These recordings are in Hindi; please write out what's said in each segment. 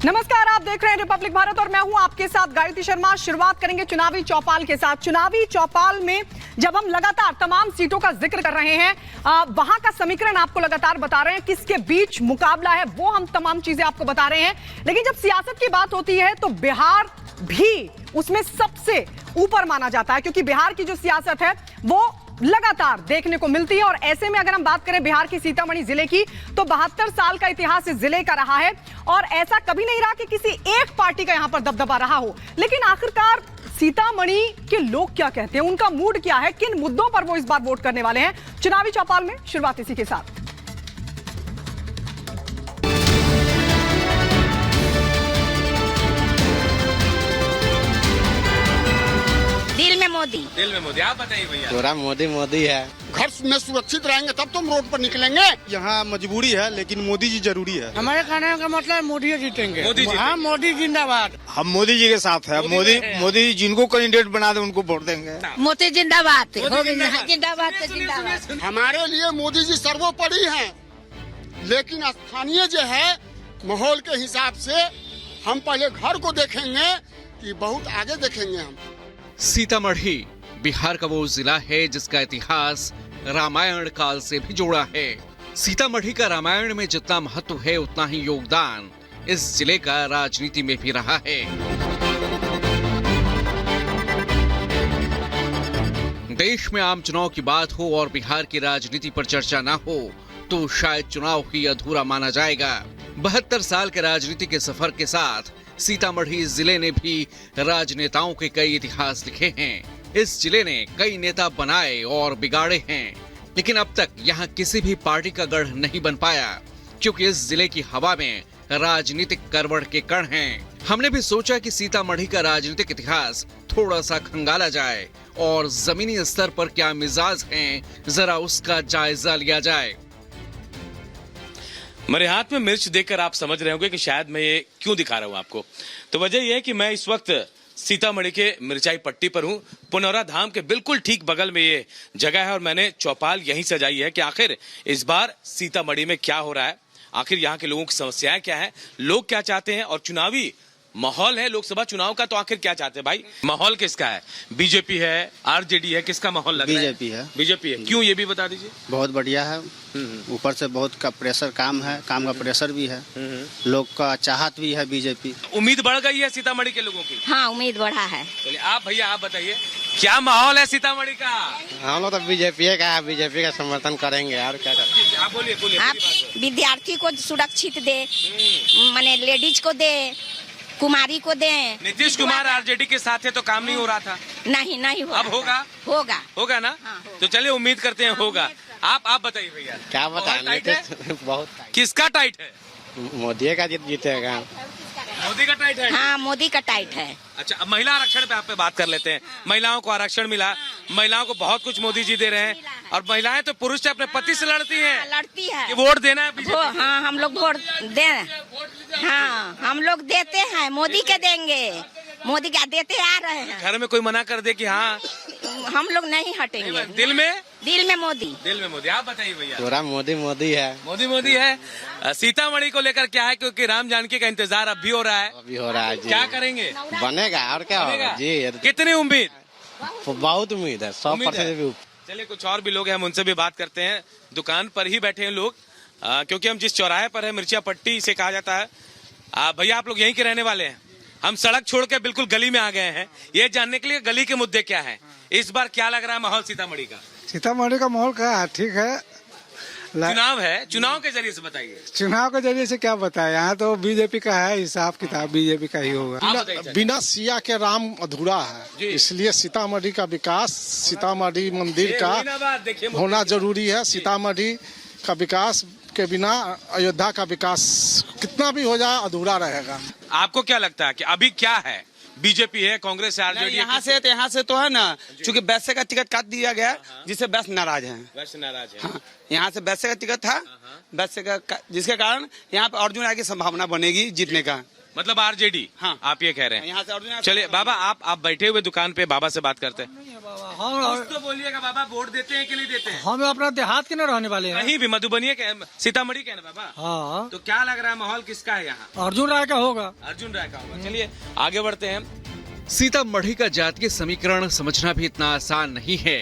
नमस्कार, आप देख रहे हैं रिपब्लिक भारत और मैं हूं आपके साथ गायत्री शर्मा। शुरुआत करेंगे चुनावी चौपाल के साथ। चुनावी चौपाल में जब हम लगातार तमाम सीटों का जिक्र कर रहे हैं, वहां का समीकरण आपको लगातार बता रहे हैं, किसके बीच मुकाबला है वो हम तमाम चीजें आपको बता रहे हैं। लेकिन जब सियासत की बात होती है तो बिहार भी उसमें सबसे ऊपर माना जाता है, क्योंकि बिहार की जो सियासत है वो लगातार देखने को मिलती है। और ऐसे में अगर हम बात करें बिहार की सीतामढ़ी जिले की, तो 72 साल का इतिहास इस जिले का रहा है और ऐसा कभी नहीं रहा कि किसी एक पार्टी का यहां पर दबदबा रहा हो। लेकिन आखिरकार सीतामढ़ी के लोग क्या कहते हैं, उनका मूड क्या है, किन मुद्दों पर वो इस बार वोट करने वाले हैं, चुनावी चौपाल में शुरुआत इसी के साथ। दिल में मोदी। आप बताइए भैया। पूरा मोदी मोदी है। घर में सुरक्षित रहेंगे तब तुम रोड पर निकलेंगे। यहाँ मजबूरी है लेकिन मोदी जी जरूरी है। हमारे कहने का मतलब मोदी जीतेंगे। हाँ, मोदी जिंदाबाद। हम मोदी जी के साथ है। मोदी जिनको कैंडिडेट बना दे उनको वोट देंगे। मोदी जिंदाबाद जिंदाबाद। हमारे लिए मोदी जी सर्वोपरि हैं, लेकिन स्थानीय जो है माहौल के हिसाब से हम पहले घर को देखेंगे कि बहुत आगे देखेंगे हम। सीतामढ़ी बिहार का वो जिला है जिसका इतिहास रामायण काल से भी जुड़ा है। सीतामढ़ी का रामायण में जितना महत्व है उतना ही योगदान इस जिले का राजनीति में भी रहा है। देश में आम चुनाव की बात हो और बिहार की राजनीति पर चर्चा ना हो तो शायद चुनाव ही अधूरा माना जाएगा। 72 साल के राजनीति के सफर के साथ सीतामढ़ी जिले ने भी राजनेताओं के कई इतिहास लिखे हैं। इस जिले ने कई नेता बनाए और बिगाड़े हैं, लेकिन अब तक यहाँ किसी भी पार्टी का गढ़ नहीं बन पाया, क्योंकि इस जिले की हवा में राजनीतिक करवट के कण हैं। हमने भी सोचा कि सीतामढ़ी का राजनीतिक इतिहास थोड़ा सा खंगाला जाए और जमीनी स्तर पर क्या मिजाज हैं, जरा उसका जायजा लिया जाए। मेरे हाथ में मिर्च देखकर आप समझ रहे होंगे कि शायद मैं ये क्यों दिखा रहा हूं आपको। तो वजह यह है कि मैं इस वक्त सीतामढ़ी के मिर्चाई पट्टी पर हूं। पुनौरा धाम के बिल्कुल ठीक बगल में ये जगह है और मैंने चौपाल यहीं सजाई है कि आखिर इस बार सीतामढ़ी में क्या हो रहा है, आखिर यहाँ के लोगों की समस्याएं क्या है, लोग क्या चाहते हैं और चुनावी माहौल है लोकसभा चुनाव का, तो आखिर क्या चाहते हैं भाई। माहौल किसका है? बीजेपी है, आरजेडी है, किसका माहौल लग रहा है? बीजेपी है। बीजेपी है। क्यों, ये भी बता दीजिए। बहुत बढ़िया है, ऊपर से बहुत का प्रेशर काम है, काम का प्रेशर भी है, लोग का चाहत भी है बीजेपी। उम्मीद बढ़ गई है सीतामढ़ी के लोगों की। हाँ, उम्मीद बढ़ा है। चलिए आप भैया आप बताइए क्या माहौल है सीतामढ़ी का। हम लोग तो बीजेपी का समर्थन करेंगे और क्या करेंगे। आप बोलिए। आप विद्यार्थी को सुरक्षित दे, माने लेडीज को दे, कुमारी को दे। नीतीश कुमार आरजेडी के साथ है तो काम नहीं हो रहा था। नहीं हुआ। अब होगा ना। हाँ, होगा। तो चलिए उम्मीद करते हैं होगा। आप बताइए भैया क्या बताएं। बहुत किसका टाइट है? मोदी का जीतेगा। मोदी का टाइट है। हाँ, मोदी का टाइट है। अच्छा, अब महिला आरक्षण पे आप पे बात कर लेते हैं। महिलाओं को आरक्षण मिला, महिलाओं को बहुत कुछ मोदी जी दे रहे हैं और महिलाएं तो पुरुष से अपने पति से लड़ती हैं। लड़ती है कि वोट देना है बीजेपी। हाँ, हम लोग वोट दे। हाँ, हम लोग देते हैं, मोदी के देंगे, मोदी क्या देते आ रहे हैं। घर में कोई मना कर दे कि हाँ हम लोग नहीं हटेंगे। दिल में मोदी। आप बताइए भैया। पूरा मोदी मोदी है। मोदी है। सीतामढ़ी को लेकर क्या है, क्योंकि राम जानकी का इंतजार अब भी हो रहा है। जी। क्या करेंगे? बनेगा और क्या होगा जी। कितनी उम्मीद? बहुत उम्मीद है, 100% भी। चलिए कुछ और भी लोग हैं, हम उनसे भी बात करते हैं। दुकान पर ही बैठे हैं लोग, क्योंकि हम जिस चौराहे पर है, मिर्चिया पट्टी इसे कहा जाता है। भैया आप लोग यहीं के रहने वाले हैं? हम सड़क छोड़ के बिल्कुल गली में आ गए हैं ये जानने के लिए गली के मुद्दे क्या हैं। इस बार क्या लग रहा है माहौल सीतामढ़ी का? सीतामढ़ी का माहौल क्या है? ठीक है। चुनाव है, चुनाव के जरिए से बताइए। चुनाव के जरिए से क्या बताए, यहाँ तो बीजेपी का है, हिसाब किताब बीजेपी का ही होगा। बिना सिया के राम अधूरा है, इसलिए सीतामढ़ी का विकास, सीतामढ़ी मंदिर का होना जरूरी है। सीतामढ़ी का विकास के बिना अयोध्या का विकास कितना भी हो जाए अधूरा रहेगा। आपको क्या लगता है कि अभी क्या है? बीजेपी है, कांग्रेस है, आरजेडी? यहाँ से तो है ना, चूंकि वैसे का टिकट काट दिया गया जिससे वैश्य नाराज है। हाँ, यहाँ से वैश्य का टिकट था, वैश्य का, जिसके कारण यहाँ पे अर्जुन राय की संभावना बनेगी जीतने का। मतलब आरजेडी। हाँ, आप ये कह रहे हैं। यहाँ से अर्जुन। चलिए बाबा आप बैठे हुए दुकान पे बाबा से बात करते हैं। कुछ तो बोलिएगा बाबा, वोट देते हैं कि नहीं देते हैं? हम अपना देहात के न रहने वाले हैं। कहीं भी मधुबनी के सीतामढ़ी के ना बाबा। हाँ, तो क्या लग रहा है माहौल किसका है यहाँ? अर्जुन राय का होगा। अर्जुन राय का होगा। चलिए आगे बढ़ते हैं। सीतामढ़ी का जातीय समीकरण समझना भी इतना आसान नहीं है।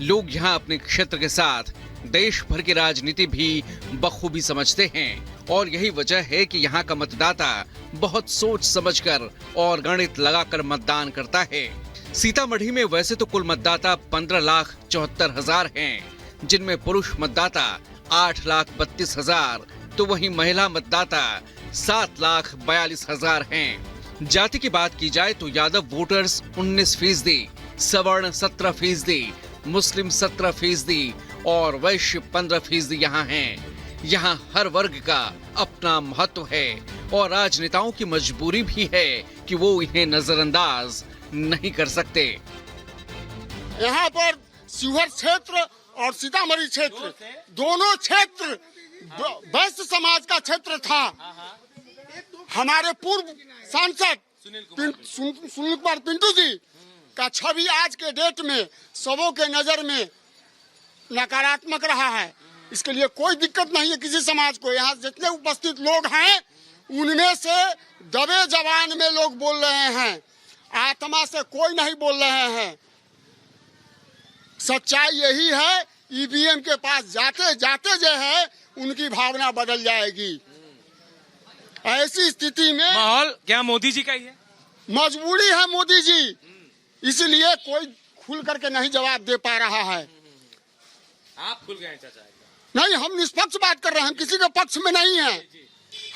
लोग यहाँ अपने क्षेत्र के साथ देश भर की राजनीति भी बखूबी समझते हैं और यही वजह है कि यहाँ का मतदाता बहुत सोच समझकर और गणित लगाकर मतदान करता है। सीतामढ़ी में वैसे तो कुल मतदाता 15,74,000 हैं, जिनमें पुरुष मतदाता 8,32,000 तो वहीं महिला मतदाता 7,42,000 हैं। जाति की बात की जाए तो यादव वोटर्स 19%, सवर्ण 17%, मुस्लिम 17% और वैश्य 15% यहाँ हैं। यहाँ हर वर्ग का अपना महत्व है और राजनेताओं की मजबूरी भी है कि वो इन्हें नजरअंदाज नहीं कर सकते। यहाँ पर शिवहर क्षेत्र और सीतामढ़ी क्षेत्र दोनों क्षेत्र वैश्य समाज का क्षेत्र था। हमारे पूर्व सांसद सुनील कुमार पिंटू जी का छवि आज के डेट में सबों के नजर में नकारात्मक रहा है। इसके लिए कोई दिक्कत नहीं है किसी समाज को। यहाँ जितने उपस्थित लोग हैं उनमें से दबे जबान में लोग बोल रहे हैं, आत्मा से कोई नहीं बोल रहे हैं। सच्चाई यही है, ईवीएम के पास जाते जाते जो है उनकी भावना बदल जाएगी। ऐसी स्थिति में माहौल क्या मोदी जी का ही है? मजबूरी है मोदी जी, इसलिए कोई खुल करके नहीं जवाब दे पा रहा है। आप खुल गए चाचा? नहीं, हम निष्पक्ष बात कर रहे हैं, हम किसी के पक्ष में नहीं हैं।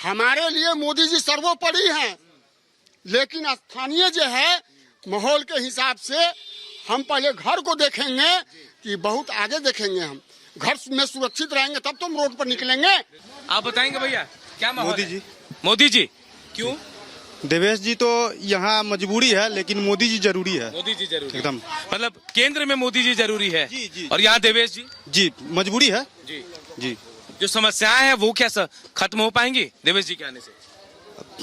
हमारे लिए मोदी जी सर्वोपरि हैं, लेकिन स्थानीय जो है माहौल के हिसाब से हम पहले घर को देखेंगे कि बहुत आगे देखेंगे। हम घर में सुरक्षित रहेंगे तब तो हम रोड पर निकलेंगे। आप बताएंगे भैया क्या माहौल मोदी है? जी। मोदी जी क्यों? देवेश जी तो यहाँ मजबूरी है, लेकिन मोदी जी जरूरी है। मोदी जी जरूरी एकदम। मतलब केंद्र में मोदी जी जरूरी है जी। और यहाँ देवेश जी जी मजबूरी है जी। जी। जो समस्याएं हैं वो क्या खत्म हो पाएंगी देवेश जी के आने से?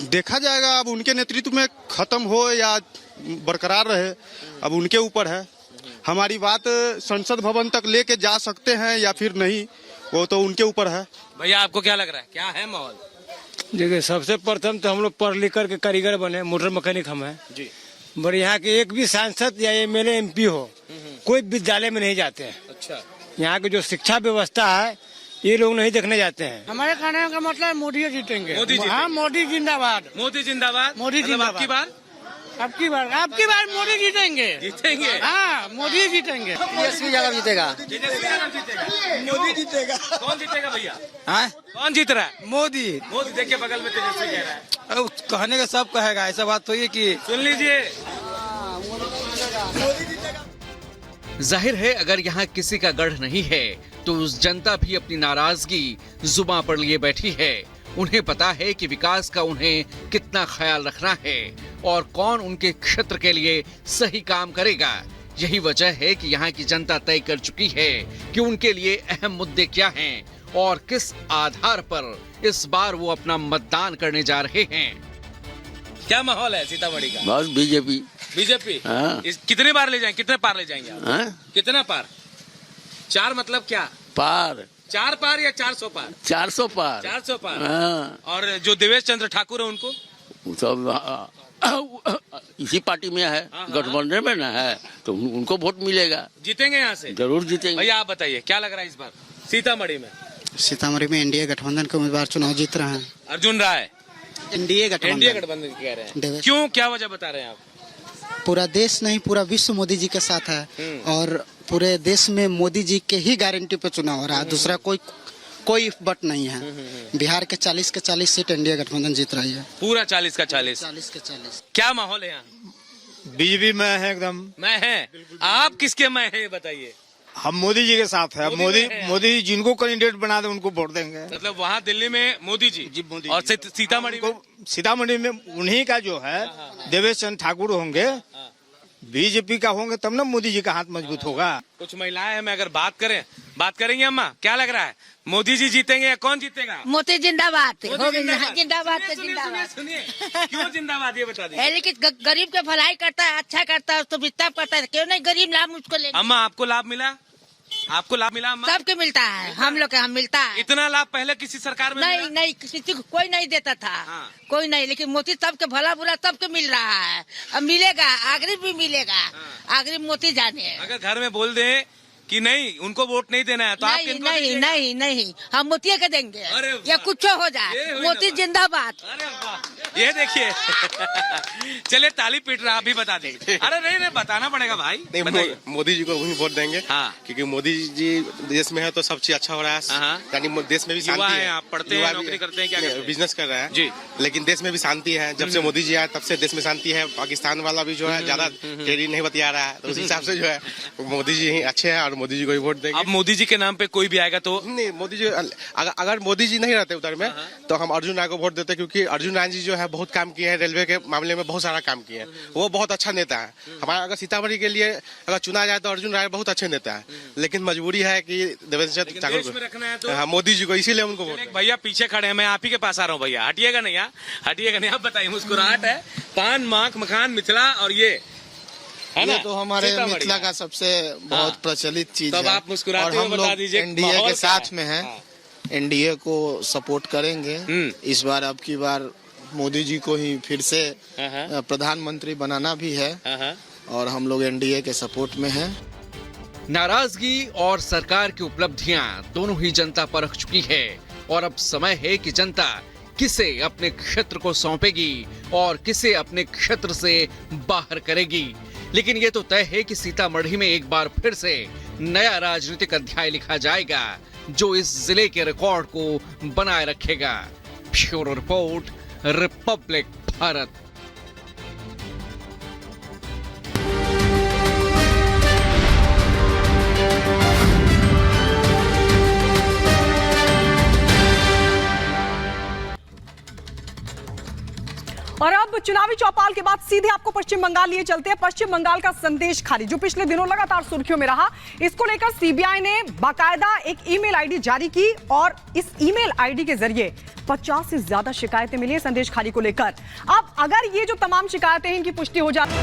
देखा जाएगा, अब उनके नेतृत्व में खत्म हो या बरकरार रहे, अब उनके ऊपर है। हमारी बात संसद भवन तक लेके जा सकते हैं या फिर नहीं, वो तो उनके ऊपर है। भैया आपको क्या लग रहा है, क्या है माहौल? देखिए, सबसे प्रथम तो हम लोग पढ़ लिख करके कारीगर बने, मोटर मैकेनिक हम हैं जी। पर यहाँ के एक भी सांसद या एमएलए एमपी हो कोई विद्यालय में नहीं जाते हैं। अच्छा। यहाँ की जो शिक्षा व्यवस्था है ये लोग नहीं देखने जाते हैं। हमारे कहने का मतलब मोदी जीतेंगे। मोदी जी? हाँ, मोदी जिंदाबाद। मोदी जिंदाबाद। मोदी मतलब जिंदाबाद। आपकी बार मोदी जीतेंगे। जीतेंगे? हाँ, मोदी जीतेंगे। तेजस्वी यादव जीतेगा। मोदी जीतेगा। कौन जीतेगा भैया? हाँ? कौन जीत रहा है? मोदी। मोदी देखिए बगल में तेजस्वी कह रहा है। कहने का सब कहेगा, ऐसा बात तो ये कि सुन लीजिए। जाहिर है अगर यहाँ किसी का गढ़ नहीं है तो उस जनता भी अपनी नाराजगी जुबां पर लिए बैठी है। उन्हें पता है कि विकास का उन्हें कितना ख्याल रखना है और कौन उनके क्षेत्र के लिए सही काम करेगा। यही वजह है कि यहाँ की जनता तय कर चुकी है कि उनके लिए अहम मुद्दे क्या हैं और किस आधार पर इस बार वो अपना मतदान करने जा रहे हैं। क्या माहौल है सीतामढ़ी का? बस बीजेपी। बीजेपी? हाँ। कितने बार ले जाएंगे, कितने पार ले जाएंगे आप? हाँ? कितना पार? 4 मतलब क्या? पार 4 पार या 400 पार? 400 पार। 400 पार। हाँ। और जो देवेश चंद्र ठाकुर है उनको? सब इसी पार्टी में है, गठबंधन में ना है, तो उनको वोट मिलेगा। जीतेंगे यहाँ से? जरूर जीतेंगे। भैया आप बताइए क्या लग रहा है इस बार सीतामढ़ी में? सीतामढ़ी में एनडीए गठबंधन के उम्मीदवार चुनाव जीत रहे हैं। अर्जुन राय एनडीए एनडीए गठबंधन कह रहे हैं। देवेश। क्यों, क्या वजह बता रहे हैं आप? पूरा देश नहीं, पूरा विश्व मोदी जी के साथ है और पूरे देश में मोदी जी के ही गारंटी पे चुनाव हो रहा है। दूसरा कोई बट नहीं है। बिहार के 40 के 40 सीट एनडीए गठबंधन जीत रही है। पूरा 40 का 40? 40 के 40। क्या माहौल है यहाँ? बीजेपी में है एकदम। मैं है? आप किसके मैं है ये बताइए। हम मोदी जी के साथ है। मोदी में है। मोदी जी जिनको कैंडिडेट बना दे उनको वोट देंगे। मतलब वहाँ दिल्ली में मोदी जी? जी, मोदी और जी। सीतामढ़ी में? सीतामढ़ी में उन्हीं का जो है देवेश चंद्र ठाकुर होंगे, बीजेपी का होंगे तब ना मोदी जी का हाथ मजबूत होगा। कुछ महिलाएं हैं, मैं अगर बात करें बात करेंगे अम्मा, क्या लग रहा है, मोदी जी जीतेंगे या कौन जीतेगा? मोदी जिंदाबाद मोदी हो जिंदाबाद। जिंदाबाद सुनिए, जिंदाबाद। सुनिए, सुनिए। क्यों जिंदाबाद ये बता दीजिए। लेकिन गरीब के भलाई करता है, अच्छा करता है, उसको विस्तार करता है, क्यों नहीं गरीब लाभ उसको ले। अम्मा आपको लाभ मिला? आपको लाभ मिला अम्मा? सबके मिलता है, हम लोग के हम मिलता है। इतना लाभ पहले किसी सरकार में नहीं मिला? नहीं किसी को कोई नहीं देता था। हाँ। कोई नहीं, लेकिन मोदी सबके भला बुरा सबके मिल रहा है, अब मिलेगा, आगे भी मिलेगा। आगे मोदी जाने। अगर घर में बोल दे कि नहीं उनको वोट नहीं देना है तो आप नहीं किनको नहीं दीजिएगा? नहीं नहीं, हम मोदी के देंगे अरे वाह। या कुछ हो ये जाए, हुई मोदी ना बात। जिंदाबाद। अरे वाह, ये देखिए। चलिए ताली पीट रहा, अभी बता देंगे। अरे नहीं नहीं बताना पड़ेगा भाई। नहीं, मोदी जी को वही वोट देंगे। हाँ। क्योंकि मोदी जी देश में है तो सब चीज अच्छा हो रहा है। यानी देश में भी युवा शांति है, है। आप पढ़ते हैं, नौकरी करते हैं, क्या करते हैं? बिजनेस कर रहे हैं जी। लेकिन देश में भी शांति है। जब से मोदी जी आए तब से देश में शांति है। पाकिस्तान वाला भी जो है ज्यादा टेरी नहीं बतिया रहा है, तो उस हिसाब से जो है मोदी जी ही अच्छे हैं और मोदी जी को ही वोट देंगे। अब मोदी जी के नाम पे कोई भी आएगा तो नहीं, मोदी जी अगर मोदी जी नहीं रहते उधर में तो हम अर्जुन राय को वोट देते, क्योंकि अर्जुन राय जी जो है बहुत काम किए हैं, रेलवे के मामले में बहुत सारा काम किए हैं। वो बहुत अच्छा नेता है। हमारा अगर सीतामढ़ी के लिए अगर चुना जाए तो अर्जुन राय बहुत अच्छे नेता है, लेकिन मजबूरी है कि देवेंद्र देश में ठाकुर रखना है को, तो हाँ, मोदी जी को, इसीलिए उनको वोट एक भैया पीछे खड़े हैं, मैं आप ही के पास आ रहा हूँ भैया, हटिएगा नहीं, हटिएगा नहीं। आप बताइए, मुस्कुराहट है, पान माख मखान मिथिला और ये है ना? ये तो हमारे सीतामढ़ी मिथिला का सबसे बहुत प्रचलित चीज तब है। आप मुस्कुराते और हुए हम बता लोग दीजिए एनडीए माहौल के क्या साथ है? में हैं। हाँ। एनडीए को सपोर्ट करेंगे। इस बार अब की बार मोदी जी को ही फिर से प्रधानमंत्री बनाना भी है और हम लोग एनडीए के सपोर्ट में हैं। नाराजगी और सरकार की उपलब्धियां दोनों ही जनता परख चुकी है और अब समय है कि जनता किसे अपने क्षेत्र को सौंपेगी और किसे अपने क्षेत्र से बाहर करेगी। लेकिन ये तो तय है कि सीतामढ़ी में एक बार फिर से नया राजनीतिक अध्याय लिखा जाएगा जो इस जिले के रिकॉर्ड को बनाए रखेगा। Bureau report, Republic Bharat. और अब चुनावी चौपाल के बाद सीधे आपको पश्चिम बंगाल लिए चलते हैं। पश्चिम बंगाल का संदेश खाली जो पिछले दिनों लगातार सुर्खियों में रहा, इसको लेकर सीबीआई ने बाकायदा एक ईमेल आईडी जारी की और इस ईमेल आईडी के जरिए 50 से ज्यादा शिकायतें मिली संदेश खाली को लेकर। अब अगर ये जो तमाम शिकायतें हैं इनकी पुष्टि हो जाती